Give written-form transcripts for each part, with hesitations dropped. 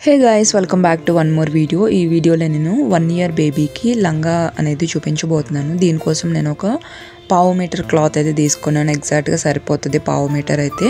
Hey guys, welcome back to one more video. ఈ వీడియోలో నేను 1 ఇయర్ బేబీకి లంగా అనేది చూపించబోతున్నాను. దీనికోసం నేను ఒక పావు మీటర్ క్లాత్ అయితే తీసుకున్నాను. ఎగ్జాక్ట్గా సరిపోతుంది. పావు మీటర్ అయితే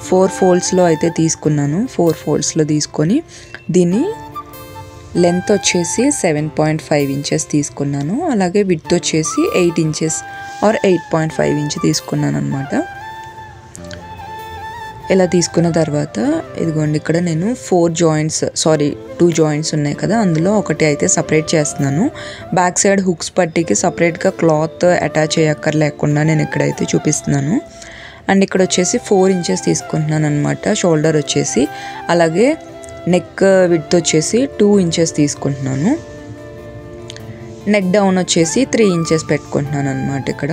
4 ఫోల్డ్స్లో అయితే తీసుకున్నాను. 4 ఫోల్డ్స్లో తీసుకొని దీన్ని లెంత్ వచ్చేసి 7.5 ఇంచెస్ తీసుకున్నాను. అలాగే విడ్త్ వచ్చేసి 8 ఇంచెస్ ఆర్ 8.5 ఇంచ్ తీసుకున్నాను అనమాట. ఇలా తీసుకున్న తర్వాత ఇదిగోండి, ఇక్కడ నేను 2 జాయింట్స్ ఉన్నాయి కదా, అందులో ఒకటి అయితే సపరేట్ చేస్తున్నాను. బ్యాక్ సైడ్ హుక్స్ పట్టీకి సపరేట్గా క్లాత్ అటాచ్ చేయక్కర్లేకుండా నేను ఇక్కడైతే చూపిస్తున్నాను. అండ్ ఇక్కడ వచ్చేసి 4 ఇంచెస్ తీసుకుంటున్నాను అనమాట షోల్డర్ వచ్చేసి. అలాగే నెక్ విడ్త్ వచ్చేసి 2 ఇంచెస్ తీసుకుంటున్నాను. నెక్ డౌన్ వచ్చేసి 3 ఇంచెస్ పెట్టుకుంటున్నాను అనమాట. ఇక్కడ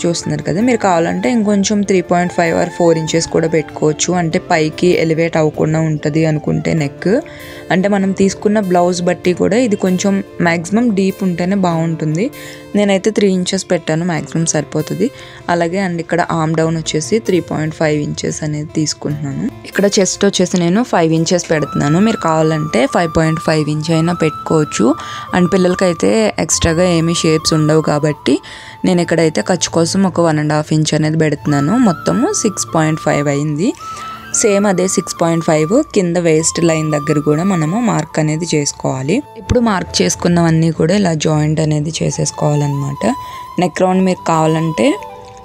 చూస్తున్నారు కదా, మీరు కావాలంటే ఇంకొంచెం 3.5 ఆర్ 4 ఇంచెస్ కూడా పెట్టుకోవచ్చు. అంటే పైకి ఎలివేట్ అవ్వకుండా ఉంటుంది అనుకుంటే నెక్, అంటే మనం తీసుకున్న బ్లౌజ్ బట్టి కూడా ఇది కొంచెం మ్యాక్సిమం డీప్ ఉంటేనే బాగుంటుంది. నేనైతే 3 ఇంచెస్ పెట్టాను, మ్యాక్సిమం సరిపోతుంది. అలాగే అండ్ ఇక్కడ ఆర్మ్ డౌన్ వచ్చేసి 3.5 ఇంచెస్ అనేది తీసుకుంటున్నాను. ఇక్కడ చెస్ట్ వచ్చేసి నేను 5 ఇంచెస్ పెడుతున్నాను. మీరు కావాలంటే 5.5 ఇంచ్ అయినా పెట్టుకోవచ్చు. అండ్ పిల్లలకైతే ఎక్స్ట్రాగా ఏమీ షేప్స్ ఉండవు కాబట్టి నేను ఇక్కడైతే ఖర్చు కోసం ఒక 1.5 ఇంచ్ అనేది పెడుతున్నాను. మొత్తము 6.5 అయింది. సేమ్ అదే 6.5 కింద వేస్ట్ లైన్ దగ్గర కూడా మనము మార్క్ అనేది చేసుకోవాలి. ఇప్పుడు మార్క్ చేసుకున్నవన్నీ కూడా ఇలా జాయింట్ అనేది చేసేసుకోవాలన్నమాట. నెక్ రౌండ్ మీరు కావాలంటే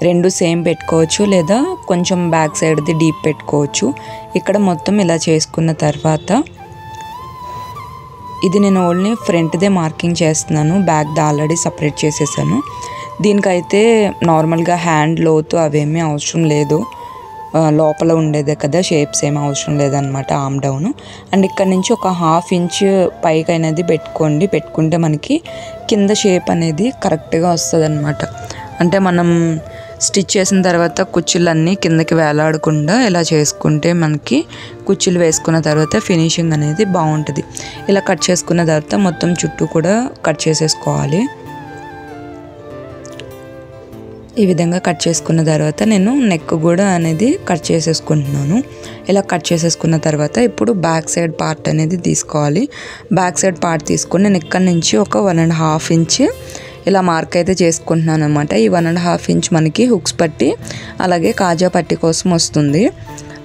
2 సేమ్ పెట్టుకోవచ్చు, లేదా కొంచెం బ్యాక్ సైడ్ది డీప్ పెట్టుకోవచ్చు. ఇక్కడ మొత్తం ఇలా చేసుకున్న తర్వాత ఇది నేను ఓన్లీ ఫ్రంట్దే మార్కింగ్ చేస్తున్నాను. బ్యాక్ది ఆల్రెడీ సపరేట్ చేసేసాను. దీనికైతే నార్మల్గా హ్యాండ్ లోతు అవేమీ అవసరం లేదు, లోపల ఉండేదే కదా, షేప్స్ ఏమీ అవసరం లేదనమాట. ఆర్మ్ డౌన్ అండ్ ఇక్కడ నుంచి ఒక 1/2 ఇంచ్ పైకి అనేది పెట్టుకుంటే మనకి కింద షేప్ అనేది కరెక్ట్గా వస్తుంది అనమాట. అంటే మనం స్టిచ్ చేసిన తర్వాత కుర్చీలన్నీ కిందకి వేలాడకుండా ఇలా చేసుకుంటే మనకి కుర్చీలు వేసుకున్న తర్వాత ఫినిషింగ్ అనేది బాగుంటుంది. ఇలా కట్ చేసుకున్న తర్వాత మొత్తం చుట్టూ కూడా కట్ చేసేసుకోవాలి. ఈ విధంగా కట్ చేసుకున్న తర్వాత నేను నెక్ కూడా అనేది కట్ చేసేసుకుంటున్నాను. ఇలా కట్ చేసేసుకున్న తర్వాత ఇప్పుడు బ్యాక్ సైడ్ పార్ట్ అనేది తీసుకోవాలి. బ్యాక్ సైడ్ పార్ట్ తీసుకొని నేను ఇక్కడ నుంచి ఒక 1.5 ఇంచ్ ఇలా మార్క్ అయితే చేసుకుంటున్నాను అనమాట. ఈ 1.5 ఇంచ్ మనకి హుక్స్ పట్టి అలాగే కాజా పట్టి కోసం వస్తుంది.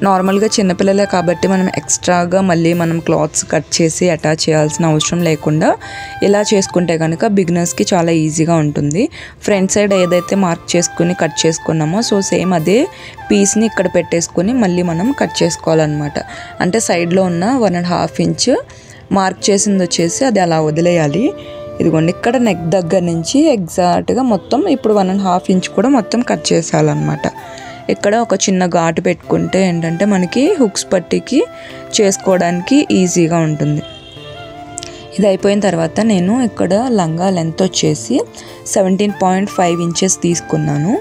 నార్మల్గా చిన్నపిల్లలే కాబట్టి మనం ఎక్స్ట్రాగా మళ్ళీ మనం క్లాత్స్ కట్ చేసి అటాచ్ చేయాల్సిన అవసరం లేకుండా ఇలా చేసుకుంటే కనుక బిగినర్స్కి చాలా ఈజీగా ఉంటుంది. ఫ్రంట్ సైడ్ ఏదైతే మార్క్ చేసుకుని కట్ చేసుకున్నామో సో సేమ్ అదే పీస్ని ఇక్కడ పెట్టేసుకొని మళ్ళీ మనం కట్ చేసుకోవాలన్నమాట. అంటే సైడ్లో ఉన్న 1.5 ఇంచ్ మార్క్ చేసింది వచ్చేసి అది అలా వదిలేయాలి. ఇదిగోండి, ఇక్కడ నెక్ దగ్గర నుంచి ఎగ్జాక్ట్గా మొత్తం ఇప్పుడు 1.5 ఇంచ్ కూడా మొత్తం కట్ చేసేయాలన్నమాట. ఇక్కడ ఒక చిన్న ఘాటు పెట్టుకుంటే ఏంటంటే మనకి హుక్స్ పట్టీకి చేసుకోవడానికి ఈజీగా ఉంటుంది. ఇది అయిపోయిన తర్వాత నేను ఇక్కడ లంగా లెంత్ వచ్చేసి 17.5 ఇంచెస్ తీసుకున్నాను.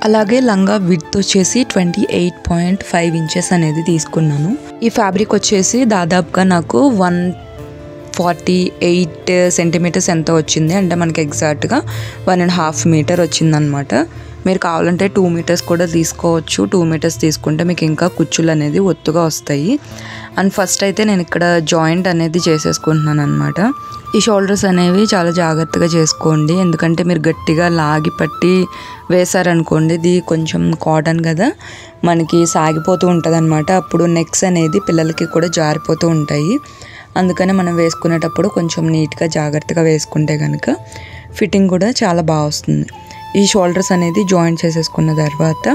అలాగే లంగా విడ్త్ వచ్చేసి 28.5 ఇంచెస్ అనేది తీసుకున్నాను. ఈ ఫ్యాబ్రిక్ వచ్చేసి దాదాపుగా నాకు 148 సెంటీమీటర్స్ ఎంత వచ్చింది, అంటే మనకి ఎగ్జాక్ట్గా 1.5 మీటర్ వచ్చిందనమాట. మీరు కావాలంటే 2 మీటర్స్ కూడా తీసుకోవచ్చు. 2 మీటర్స్ తీసుకుంటే మీకు ఇంకా కుచ్చులు అనేది ఒత్తుగా వస్తాయి. అండ్ ఫస్ట్ అయితే నేను ఇక్కడ జాయింట్ అనేది చేసేసుకుంటున్నాను అనమాట. ఈ షోల్డర్స్ అనేవి చాలా జాగ్రత్తగా చేసుకోండి, ఎందుకంటే మీరు గట్టిగా లాగి పట్టి వేసారనుకోండి, ఇది కొంచెం కాటన్ కదా, మనకి సాగిపోతూ ఉంటుంది అనమాట. అప్పుడు నెక్స్ అనేది పిల్లలకి కూడా జారిపోతూ ఉంటాయి. అందుకని మనం వేసుకునేటప్పుడు కొంచెం నీట్గా జాగ్రత్తగా వేసుకుంటే కనుక ఫిట్టింగ్ కూడా చాలా బాగా వస్తుంది. ఈ షోల్డర్స్ అనేది జాయింట్ చేసేసుకున్న తర్వాత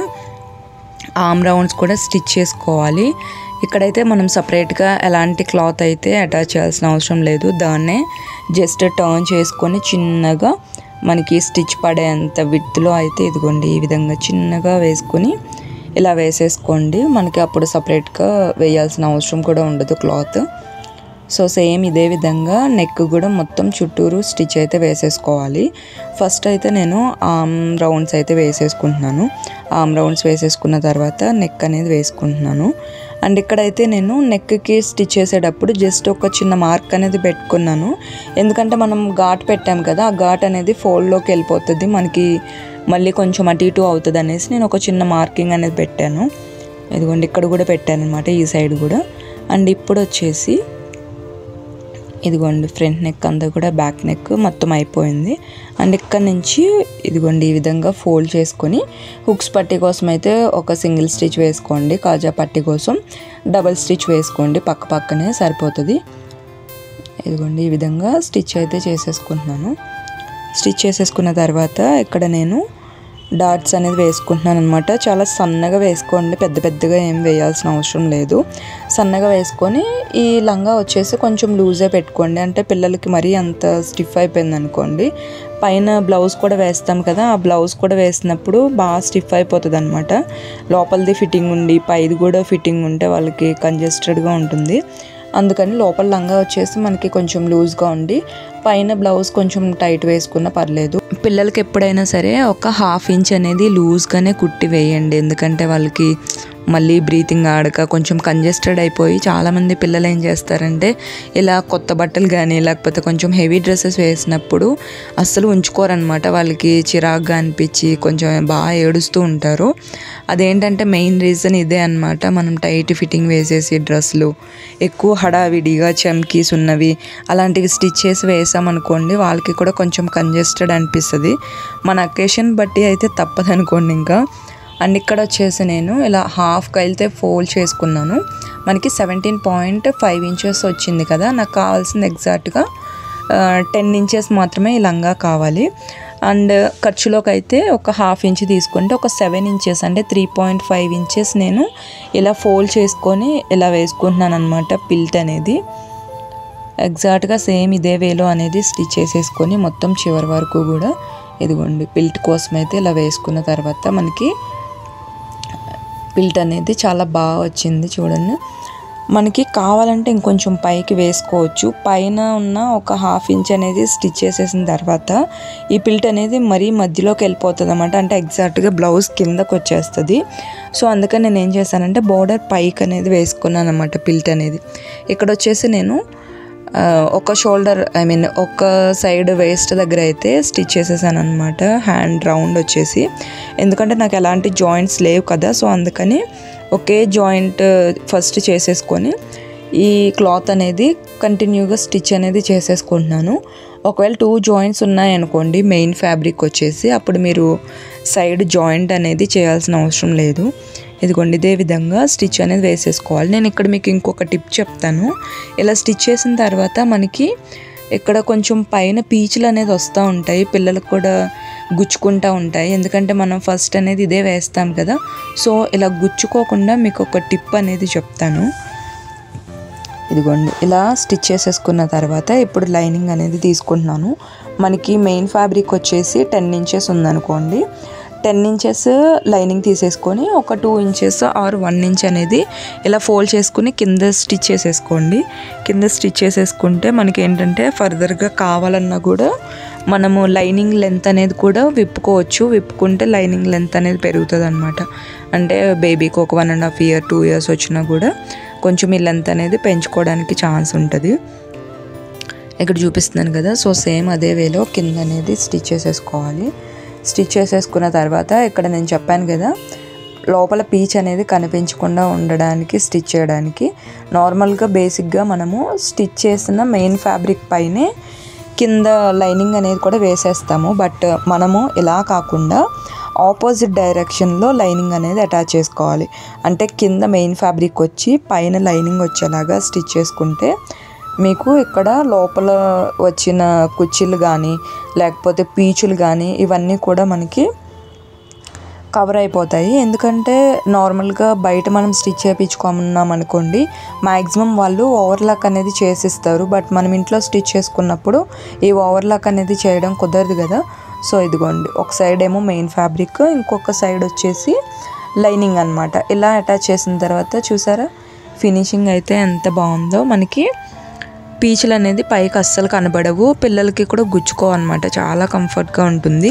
ఆర్మ్ రౌండ్స్ కూడా స్టిచ్ చేసుకోవాలి. ఇక్కడైతే మనం సపరేట్గా ఎలాంటి క్లాత్ అయితే అటాచ్ చేయాల్సిన అవసరం లేదు. దాన్నే జస్ట్ టర్న్ చేసుకొని చిన్నగా మనకి స్టిచ్ పడేంత విడ్త్లో అయితే ఇదిగోండి ఈ విధంగా చిన్నగా వేసుకొని ఇలా వేసేసుకోండి. మనకి అప్పుడు సపరేట్గా వేయాల్సిన అవసరం కూడా ఉండదు క్లాత్. సో సేమ్ ఇదే విధంగా నెక్ కూడా మొత్తం చుట్టూరు స్టిచ్ అయితే వేసేసుకోవాలి. ఫస్ట్ అయితే నేను ఆర్మ్ రౌండ్స్ అయితే వేసేసుకుంటున్నాను. ఆర్మ్ రౌండ్స్ వేసేసుకున్న తర్వాత నెక్ అనేది వేసుకుంటున్నాను. అండ్ ఇక్కడైతే నేను నెక్కి స్టిచ్ చేసేటప్పుడు జస్ట్ ఒక చిన్న మార్క్ అనేది పెట్టుకున్నాను. ఎందుకంటే మనం ఘాట్ పెట్టాం కదా, ఆ ఘాట్ అనేది ఫోల్డ్లోకి వెళ్ళిపోతుంది, మనకి మళ్ళీ కొంచెం అటు ఇటు అవుతుంది అనేసి నేను ఒక చిన్న మార్కింగ్ అనేది పెట్టాను. ఇదిగోండి ఇక్కడ కూడా పెట్టాను అనమాట, ఈ సైడ్ కూడా. అండ్ ఇప్పుడు వచ్చేసి ఇదిగోండి ఫ్రంట్ నెక్ అంతా కూడా బ్యాక్ నెక్ మొత్తం అయిపోయింది. అండ్ ఇక్కడ నుంచి ఇదిగోండి ఈ విధంగా ఫోల్డ్ చేసుకొని హుక్స్ పట్టీ కోసం అయితే ఒక సింగిల్ స్టిచ్ వేసుకోండి, కాజా పట్టీ కోసం డబల్ స్టిచ్ వేసుకోండి, పక్క పక్కనే సరిపోతుంది. ఇదిగోండి ఈ విధంగా స్టిచ్ అయితే చేసేసుకుంటున్నాను. స్టిచ్ చేసేసుకున్న తర్వాత ఇక్కడ నేను డాట్స్ అనేది వేసుకుంటున్నాను అనమాట. చాలా సన్నగా వేసుకోండి, పెద్ద పెద్దగా ఏం వేయాల్సిన అవసరం లేదు. సన్నగా వేసుకొని ఈ లంగా వచ్చేసి కొంచెం లూజే పెట్టుకోండి, అంటే పిల్లలకి మరీ అంత స్టిఫ్ అయిపోయింది అనుకోండి. పైన బ్లౌజ్ కూడా వేస్తాం కదా, ఆ బ్లౌజ్ కూడా వేసినప్పుడు బాగా స్టిఫ్ అయిపోతుంది అనమాట. లోపలిది ఫిట్టింగ్ ఉండి పైది కూడా ఫిట్టింగ్ ఉంటే వాళ్ళకి కంజెస్టెడ్గా ఉంటుంది. అందుకని లోపల లంగా వచ్చేసి మనకి కొంచెం లూజ్గా ఉండి పైన బ్లౌజ్ కొంచెం టైట్ వేసుకున్నా పర్లేదు. పిల్లలకి ఎప్పుడైనా సరే ఒక 1/2 ఇంచ్ అనేది లూజ్గానే కుట్టి వేయండి, ఎందుకంటే వాళ్ళకి మళ్ళీ బ్రీతింగ్ ఆడక కొంచెం కంజెస్టెడ్ అయిపోయి చాలామంది పిల్లలు ఏం చేస్తారంటే ఇలా కొత్త బట్టలు కానీ లేకపోతే కొంచెం హెవీ డ్రెస్సెస్ వేసినప్పుడు అస్సలు ఉంచుకోరనమాట. వాళ్ళకి చిరాగ్గా అనిపించి కొంచెం బాగా ఏడుస్తూ ఉంటారు. అదేంటంటే మెయిన్ రీజన్ ఇదే అనమాట. మనం టైట్ ఫిట్టింగ్ వేసేసి డ్రెస్సులు ఎక్కువ హడావిడిగా చమ్కీస్ ఉన్నవి అలాంటివి స్టిచ్ చేసి వేసామనుకోండి వాళ్ళకి కూడా కొంచెం కంజెస్టెడ్ అనిపిస్తుంది. మన అకేషన్ బట్టి అయితే తప్పదనుకోండి ఇంకా. అండ్ ఇక్కడ వచ్చేసి నేను ఇలా హాఫ్కి అయితే ఫోల్డ్ చేసుకున్నాను. మనకి 17.5 ఇంచెస్ వచ్చింది కదా, నాకు కావాల్సింది ఎగ్జాక్ట్గా 10 ఇంచెస్ మాత్రమే ఈ లంగా కావాలి. అండ్ ఖర్చులోకి అయితే ఒక 1/2 ఇంచ్ తీసుకుంటే ఒక 7 ఇంచెస్ అంటే 3.5 ఇంచెస్ నేను ఇలా ఫోల్డ్ చేసుకొని ఇలా వేసుకుంటున్నాను అనమాట. పిల్ట్ అనేది ఎగ్జాక్ట్గా సేమ్ ఇదే వేలో అనేది స్టిచ్ చేసేసుకొని మొత్తం చివరి వరకు కూడా ఇదిగోండి పిల్ట్ కోసం అయితే ఇలా వేసుకున్న తర్వాత మనకి పిల్ట్ అనేది చాలా బాగా వచ్చింది చూడండి. మనకి కావాలంటే ఇంకొంచెం పైకి వేసుకోవచ్చు. పైన ఉన్న ఒక 1/2 ఇంచ్ అనేది స్టిచ్ చేసేసిన తర్వాత ఈ పిల్ట్ అనేది మరీ మధ్యలోకి వెళ్ళిపోతుంది అన్నమాట, అంటే ఎగ్జాక్ట్గా బ్లౌజ్ కిందకు వచ్చేస్తుంది. సో అందుకని నేను ఏం చేశానంటే బోర్డర్ పైకి అనేది వేసుకున్నాను అనమాట. పిల్ట్ అనేది ఇక్కడ వచ్చేసి నేను ఒక షోల్డర్ ఒక సైడ్ వేస్ట్ దగ్గర అయితే స్టిచ్ చేసేసాను అనమాట, హ్యాండ్ రౌండ్ వచ్చేసి. ఎందుకంటే నాకు ఎలాంటి జాయింట్స్ లేవు కదా, సో అందుకని ఒకే జాయింట్ ఫస్ట్ చేసేసుకొని ఈ క్లాత్ అనేది కంటిన్యూగా స్టిచ్ అనేది చేసేసుకుంటున్నాను. ఒకవేళ 2 జాయింట్స్ ఉన్నాయనుకోండి మెయిన్ ఫ్యాబ్రిక్ వచ్చేసి, అప్పుడు మీరు సైడ్ జాయింట్ అనేది చేయాల్సిన అవసరం లేదు. ఇదిగోండి ఇదే విధంగా స్టిచ్ అనేది వేసేసుకోవాలి. నేను ఇక్కడ మీకు ఇంకొక టిప్ చెప్తాను. ఇలా స్టిచ్ చేసిన తర్వాత మనకి ఇక్కడ కొంచెం పైన పీచులు అనేది వస్తూ ఉంటాయి, పిల్లలకు కూడా గుచ్చుకుంటూ ఉంటాయి. ఎందుకంటే మనం ఫస్ట్ అనేది ఇదే వేస్తాం కదా, సో ఇలా గుచ్చుకోకుండా మీకు ఒక టిప్ అనేది చెప్తాను. ఇదిగోండి ఇలా స్టిచ్ చేసేసుకున్న తర్వాత ఇప్పుడు లైనింగ్ అనేది తీసుకుంటున్నాను. మనకి మెయిన్ ఫ్యాబ్రిక్ వచ్చేసి 10 ఇంచెస్ ఉందనుకోండి, 10 ఇంచెస్ లైనింగ్ తీసేసుకొని ఒక 2 ఇంచెస్ ఆర్ 1 ఇంచ్ అనేది ఇలా ఫోల్డ్ చేసుకుని కింద స్టిచ్ చేసేసుకోండి. కింద స్టిచ్ చేసేసుకుంటే మనకి ఏంటంటే ఫర్దర్గా కావాలన్నా కూడా మనము లైనింగ్ లెంత్ అనేది కూడా విప్పుకోవచ్చు. విప్పుకుంటే లైనింగ్ లెంత్ అనేది పెరుగుతుంది అనమాట. అంటే బేబీకి ఒక 1.5 ఇయర్ 2 ఇయర్స్ వచ్చినా కూడా కొంచెం ఈ లెంత్ అనేది పెంచుకోవడానికి ఛాన్స్ ఉంటుంది. ఇక్కడ చూపిస్తున్నాను కదా, సో సేమ్ అదే వేలో కింద అనేది స్టిచ్ చేసేసుకోవాలి. స్టిచ్ చేసేసుకున్న తర్వాత ఇక్కడ నేను చెప్పాను కదా లోపల పీచ్ అనేది కనిపించకుండా ఉండడానికి స్టిచ్ చేయడానికి నార్మల్గా బేసిక్గా మనము స్టిచ్ చేసిన మెయిన్ ఫ్యాబ్రిక్ పైనే కింద లైనింగ్ అనేది కూడా వేసేస్తాము. బట్ మనము ఇలా కాకుండా ఆపోజిట్ డైరెక్షన్లో లైనింగ్ అనేది అటాచ్ చేసుకోవాలి. అంటే కింద మెయిన్ ఫ్యాబ్రిక్ వచ్చి పైన లైనింగ్ వచ్చేలాగా స్టిచ్ చేసుకుంటే మీకు ఇక్కడ లోపల వచ్చిన కుచ్చిళ్ళు కానీ లేకపోతే పీచులు కానీ ఇవన్నీ కూడా మనకి కవర్ అయిపోతాయి. ఎందుకంటే నార్మల్గా బయట మనం స్టిచ్ చేయించుకున్నాం అనుకోండి మ్యాక్సిమం వాళ్ళు ఓవర్లాక్ అనేది చేసిస్తారు. బట్ మనం ఇంట్లో స్టిచ్ చేసుకున్నప్పుడు ఈ ఓవర్లాక్ అనేది చేయడం కుదరదు కదా. సో ఇదిగోండి ఒక సైడ్ ఏమో మెయిన్ ఫ్యాబ్రిక్, ఇంకొక సైడ్ వచ్చేసి లైనింగ్ అనమాట. ఇలా అటాచ్ చేసిన తర్వాత చూసారా ఫినిషింగ్ అయితే ఎంత బాగుందో. మనకి పీచులు అనేది పైకి అస్సలు కనబడవు, పిల్లలకి కూడా గుచ్చుకోవన్నమాట, చాలా కంఫర్ట్గా ఉంటుంది.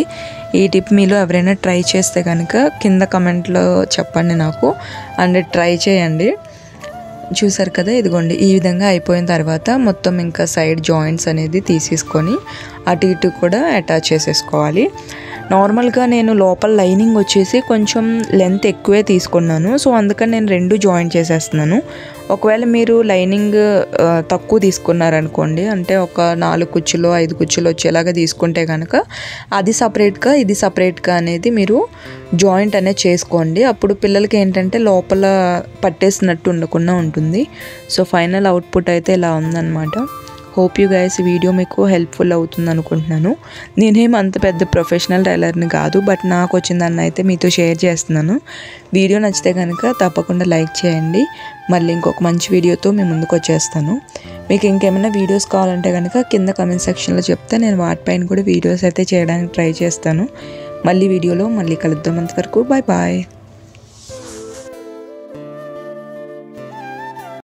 ఈ టిప్ మీలో ఎవరైనా ట్రై చేస్తే కనుక కింద కమెంట్లో చెప్పండి నాకు, అండ్ ట్రై చేయండి. చూసారు కదా ఇదిగోండి ఈ విధంగా అయిపోయిన తర్వాత మొత్తం ఇంకా సైడ్ జాయింట్స్ అనేది తీసేసుకొని అటు ఇటు కూడా అటాచ్ చేసేసుకోవాలి. నార్మల్గా నేను లోపల లైనింగ్ వచ్చేసి కొంచెం లెంత్ ఎక్కువే తీసుకున్నాను. సో అందుకని నేను 2 జాయిన్ చేసేస్తున్నాను. ఒకవేళ మీరు లైనింగ్ తక్కువ తీసుకున్నారనుకోండి, అంటే ఒక 4 కుచ్చులు 5 కుచ్చులు వచ్చేలాగా తీసుకుంటే కనుక అది సపరేట్గా ఇది సపరేట్గా అనేది మీరు జాయింట్ అనేది చేసుకోండి. అప్పుడు పిల్లలకి ఏంటంటే లోపల పట్టేసినట్టు ఉండకుండా ఉంటుంది. సో ఫైనల్ అవుట్పుట్ అయితే ఇలా ఉందన్నమాట. హోప్ యూ గైస్ ఈ వీడియో మీకు హెల్ప్ఫుల్ అవుతుంది అనుకుంటున్నాను. నేనేం అంత పెద్ద ప్రొఫెషనల్ టైలర్ని కాదు, బట్ నాకు వచ్చిన దాన్ని అయితే మీతో షేర్ చేస్తున్నాను. వీడియో నచ్చితే కనుక తప్పకుండా లైక్ చేయండి. మళ్ళీ ఇంకొక మంచి వీడియోతో మీ ముందుకు వచ్చేస్తాను. మీకు ఇంకేమైనా వీడియోస్ కావాలంటే కనుక కింద కమెంట్ సెక్షన్లో చెప్తే నేను వాటిపైన కూడా వీడియోస్ అయితే చేయడానికి ట్రై చేస్తాను. మళ్ళీ వీడియోలో మళ్ళీ కలుద్దాం. అంతవరకు బాయ్ బాయ్.